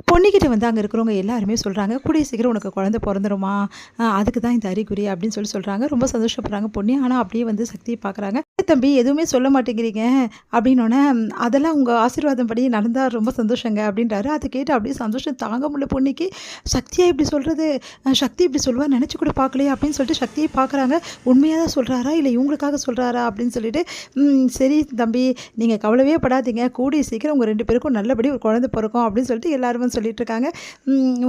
பொண்ணுக்கிட்ட வந்து அங்க இருக்கிறவங்க எல்லாருமே சொல்றாங்க, "கூடிய சீக்கிரம் உனக்கு குழந்தை பொறந்துரும்மா. அதுக்கு தான் இந்த அறிகுறி" அப்படின்னு சொல்றாங்க. ரொம்ப சந்தோஷப்படுறாங்க பொண்ணு. ஆனா அப்படியே வந்து சக்திய பார்க்குறாங்க. "ஏன் தம்பி எதுவுமே சொல்ல மாட்டேங்கிறீங்க?" அப்படின்னோனே, "அதெல்லாம் உங்க ஆசீர்வாதம் படி நடந்தா ரொம்ப சந்தோஷங்க" அப்படின்றாரு. அத கேட்டு அப்படியே சந்தோஷம் தாங்க முடியல பொண்ணுக்கு. "சக்தியா இப்படி சொல்றது? சக்தி இப்படி சொல்லுவான்னு நெனச்சு கூட பார்க்கலையே" அப்படின்னு சொல்லிட்டு சக்திய பார்க்குறாங்க. உண்மையா தான் சொல்றாரா? இல்ல இவங்களுக்காக சொல்றாரா? அப்படின்னு சொல்லிட்டு, சரி தம்பி, நீங்க கவலையே படாதீங்க. கூடிய சீக்கிரம் உங்க 2 பேருக்கும் நல்லபடியா ஒரு குழந்தை பொறக்கும்" அப்படின்னு சொல்லிட்டு எல்லாரும் சொல்லிட்டு இருக்காங்க.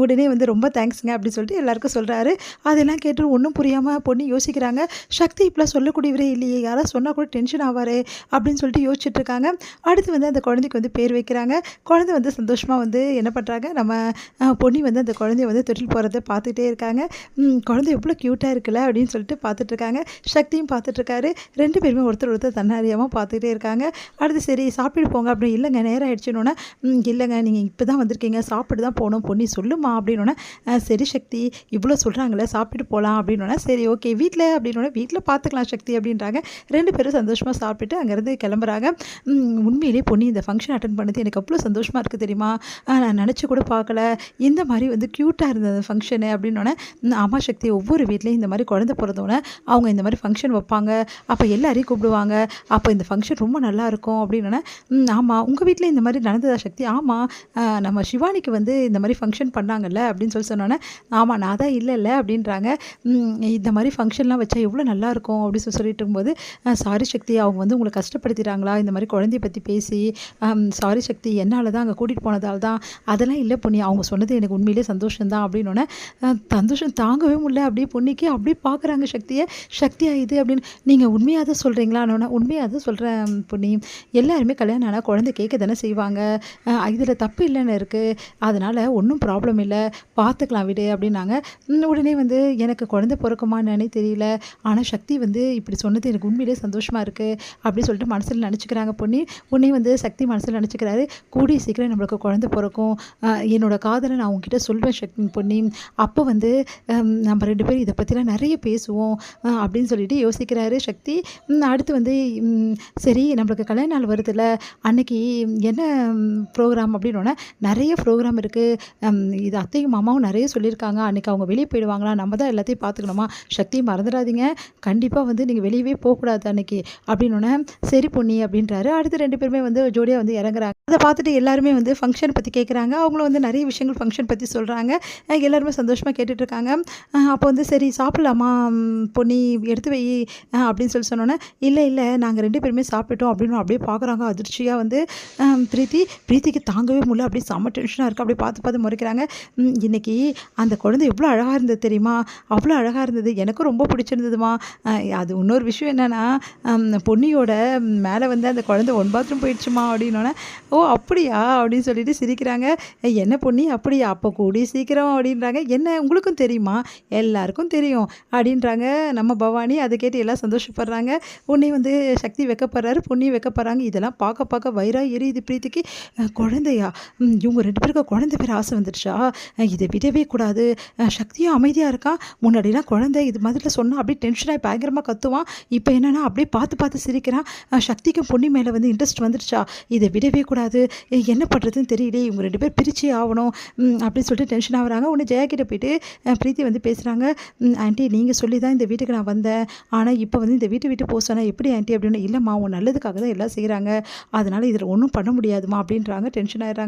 உடனே வந்து ரொம்ப தேங்க்ஸ்ங்க அப்படின்னு சொல்லிட்டு எல்லாருக்கும் சொல்றாரு. அதெல்லாம் கேட்டு ஒண்ணும் புரியாம பொண்ணு யோசிக்கிறாங்க. சக்தி இப்படிலாம் சொல்லக்கூடியவரே இல்லையே! யாராவது சொன்னா கூட டென்ஷன் ஆவாரே! அப்படின்னு சொல்லிட்டு யோசிச்சுட்டு இருக்காங்க. அடுத்து வந்து அந்த குழந்தைக்கு வந்து பேர் வைக்கிறாங்க. குழந்தை வந்து சந்தோஷமா வந்து என்ன பண்றாங்க, நம்ம பொன்னி வந்து அந்த குழந்தைய வந்து தொட்டில் போடுறத பார்த்துட்டே இருக்காங்க. குழந்தை எவ்வளோ க்யூட்டா இருக்குல்ல அப்படின்னு சொல்லிட்டு பார்த்துட்டு இருக்காங்க. சக்தியும் பார்த்துட்டு இருக்காரு. 2 பேருமே ஒருத்தர் ஒருத்தர் தன்னாரியாம பார்த்துக்கிட்டே இருக்காங்க. அடுத்து சரி சாப்பிட்டுட்டு போங்க அப்படின்னு, இல்லைங்க நேரம் ஆயிடுச்சுன்னோனே, இல்லைங்க நீங்க இப்ப தான் வந்திருக்கீங்க. சாப்பிட்டு தான் போணும். பொன்னி சொல்லுமா அப்படின்னோனே, சரி சக்தி இவ்வளோ சொல்றாங்கல்ல சாப்பிட்டுட்டு போலாம் அப்படின்னோனே, சரி ஓகே வீட்ல அப்படின்னோனே, வீட்ல பார்த்துக்கலாம் சக்தி அப்படின்றாங்க. 2 பேரும் சந்தோஷமா சாப்பிட்டுட்டு அங்கேருந்து கிளம்புறாங்க. உண்மையிலேயே பொன்னி இந்த ஃபங்ஷன் அட்டெண்ட் பண்ணது எனக்கு அவ்வளோ சந்தோஷமா இருக்கு தெரியுமா? நான் நினச்சு கூட பார்க்கல. இந்த மாரி வந்து க்யூட்டா இருந்தது ஃபங்ஷனு அப்படின்னோனே, ஆமா சக்தி ஒவ்வொரு வீட்லயும் இந்த மாரி குழந்தை பொறந்தோனே, அவங்க இந்த மாரி ஃபங்ஷன் வைப்பாங்க. அப்ப எல்லாரையும் கூப்பிடுவாங்க. அப்ப இந்த ஃபங்ஷன் ரொம்ப நல்லாயிருக்கும் அப்படின்னோனே, ஆமா உங்க வீட்ல இந்த மாரி நடந்ததா சக்தி? ஆமா நம்ம சிவானிக்கு வந்து இந்த மாரி ஃபங்ஷன் பண்ணாங்கல்ல அப்படின்னு சொன்னோன்னே, ஆமா நான் தான் இல்லைல்ல அப்படின்றாங்க. இந்த மாரி ஃபங்ஷன்லாம் வச்சா எவ்வளோ நல்லாயிருக்கும் அப்படின்னு சொல்லிட்டு இருக்கும்போது, சாரி சக்தி அவங்க வந்து உங்கள கஷ்டப்படுத்திட்டாங்களா? இந்த மாரி குழந்தைய பத்தி பேசி, சாரி சக்தி என்னால தான் அங்க கூட்டிட்டு போனதால தான். அதெல்லாம் இல்ல பொன்னி அவங்க சொன்னது எனக்கு உண்மையிலேயே சந்தோஷம் தான் அப்படின்னோனே, சந்தோஷம் தாங்கவே முடியல அப்படியே பொன்னிக்கு அப்படியே பார்க்குறாங்க சக்திய. சக்தியா இது அப்படின்னு, நீங்க உண்மையா தான் சொல்றீங்களான்னோனே, உண்மையா தான் சொல்றேன் பொன்னி. எல்லாருமே கல்யாணம் ஆனா குழந்தை கேட்க தானே செய்வாங்க. இதில தப்பு இல்லன்னு இருக்கு. அதனால ஒண்ணும் ப்ராப்ளம் இல்ல. பார்த்துக்கலாம் விடு அப்டின்னாங்க. உடனே வந்து எனக்கு குழந்தை பொறக்குமான்னே தெரியல. ஆனா சக்தி வந்து இப்படி சொன்னது எனக்கு உண்மையிலேயே சந்தோஷமா இருக்கு. அப்டி சொல்லிட்டு மனசுல நெனச்சுக்கிறாங்க பொன்னி. உடனே வந்து சக்தி மனசுல நெனச்சுக்கிறாரு. கூடிய சீக்கிரம் நம்மளுக்கு குழந்தை பொறக்கும். என்னோட காதல நான் உன்கிட்ட சொல்வேன் பொன்னி. அப்ப வந்து நம்ம 2 பேரும் இத பத்திலாம் நெறைய பேசுவோம். அப்டின்னு சொல்லிட்டு யோசிக்கிறாரு சக்தி. அடுத்து வந்து சரி நம்மளுக்கு கல்யாண நாள் வருதுல்ல, அன்னைக்கு என்ன ப்ரோகிராம் அப்டின்னோனே, நெறைய ப்ரோகிராம் இருக்கு. இது அத்தையும் மாமாவும் நெறைய சொல்லியிருக்காங்க. அன்னைக்கு அவங்க வெளிய போயிடுவாங்களாம். நம்ம தான் எல்லாத்தையும் பார்த்துக்கணுமா? சக்தி மறந்துடாதீங்க. கண்டிப்பா வந்து நீங்க வெளியவே போக்கூடாது அன்னைக்கு. அப்டின்னோனே, சரி பொன்னி அப்டின்றாரு. அடுத்து 2 பேருமே வந்து ஜோடியா வந்து இறங்குறாங்க. அத பார்த்துட்டு எல்லாருமே வந்து ஃபங்ஷன் பத்தி கேட்குறாங்க. அவங்களும் வந்து நெறைய விஷயங்கள் ஃபங்ஷன் பத்தி சொல்றாங்க. எல்லாருமே சந்தோஷமா கேட்டுட்டு இருக்காங்க. அப்போ வந்து சரி சாப்பிடலாமா பொன்னி எடுத்து வை அப்டின்னு சொன்னோனே, இல்ல நாங்க 2 பேருமே சாப்பிட்டுட்டோம் அப்டின்னு அப்படியே பார்க்குறாங்க அதிர்ச்சியா வந்து பிரீத்திக்கு தாங்கவே முடியல. அப்படியே செம்ம டென்ஷனா இருக்கு. அப்படியே பார்த்து முறைக்கிறாங்க. இன்னைக்கு அந்த குழந்தை எவ்வளோ அழகா இருந்தது தெரியுமா? அவ்வளோ அழகா இருந்தது. எனக்கும் ரொம்ப பிடிச்சிருந்ததுமா. அது இன்னொரு விஷயம் என்னன்னா, பொன்னியோட மேலே வந்து அந்த குழந்தை ஒன் பாத்ரூம் போயிடுச்சுமா அப்படின்னோனே, ஓ அப்படியா? அப்படின்னு சொல்லிட்டு சிரிக்கிறாங்க. என்ன பொன்னி அப்படியா? அப்போ கூடிய சீக்கிரம் அப்படின்றாங்க. என்ன உங்களுக்கும் தெரியுமா? எல்லாருக்கும் தெரியும் அப்படின்றாங்க நம்ம பவானி. அதை கேட்டு எல்லாம் சந்தோஷப்படுறாங்க. உடனே வந்து சக்தி வெட்கப்படுறாரு. பொன்னியும் வெட்கப்படுறாங்க. இதெல்லாம் பார்க்க வயிறா எரியுது பிரீத்திக்கு. குழந்தையா? இவங்க 2 பேருக்கும் குழந்தை பேர் ஆசை வந்துடுச்சா? இதை விடவே கூடாது. சக்தியும் அமைதியா இருக்கான். முன்னாடிலாம் குழந்தை இது மாதிரிலாம் சொன்னா அப்படியே டென்ஷனாகி பயங்கரமா கத்துவான். இப்போ என்னன்னா அப்படியே பார்த்து சிரிக்கிறான். சக்திக்கும் பொன்னி மேல வந்து இன்ட்ரெஸ்ட் வந்துடுச்சா? இதை விடவே கூடாது. என்ன பண்றதுன்னு தெரியலையே. இவங்க 2 பேரும் பிரிச்சே ஆவணும். அப்படின்னு சொல்லிட்டு டென்ஷன் ஆகுறாங்க. உடனே ஜெயா கிட்ட போயிட்டு பிரீத்தி வந்து பேசுறாங்க. ஆன்ட்டி நீங்க சொல்லி தான் இந்த வீட்டுக்கு நான் வந்தேன். ஆனா இப்போ வந்து இந்த வீட்டை விட்டு போக சொன்னா எப்படி ஆன்ட்டி அப்படின்னு. இல்லம்மா உன் நல்லதுக்காக தான் எல்லாம் செய்றாங்க. அதனால இதில் ஒண்ணும் பண்ண முடியாதும்மா அப்படின்றாங்க. டென்ஷன் ஆயிடுறாங்க.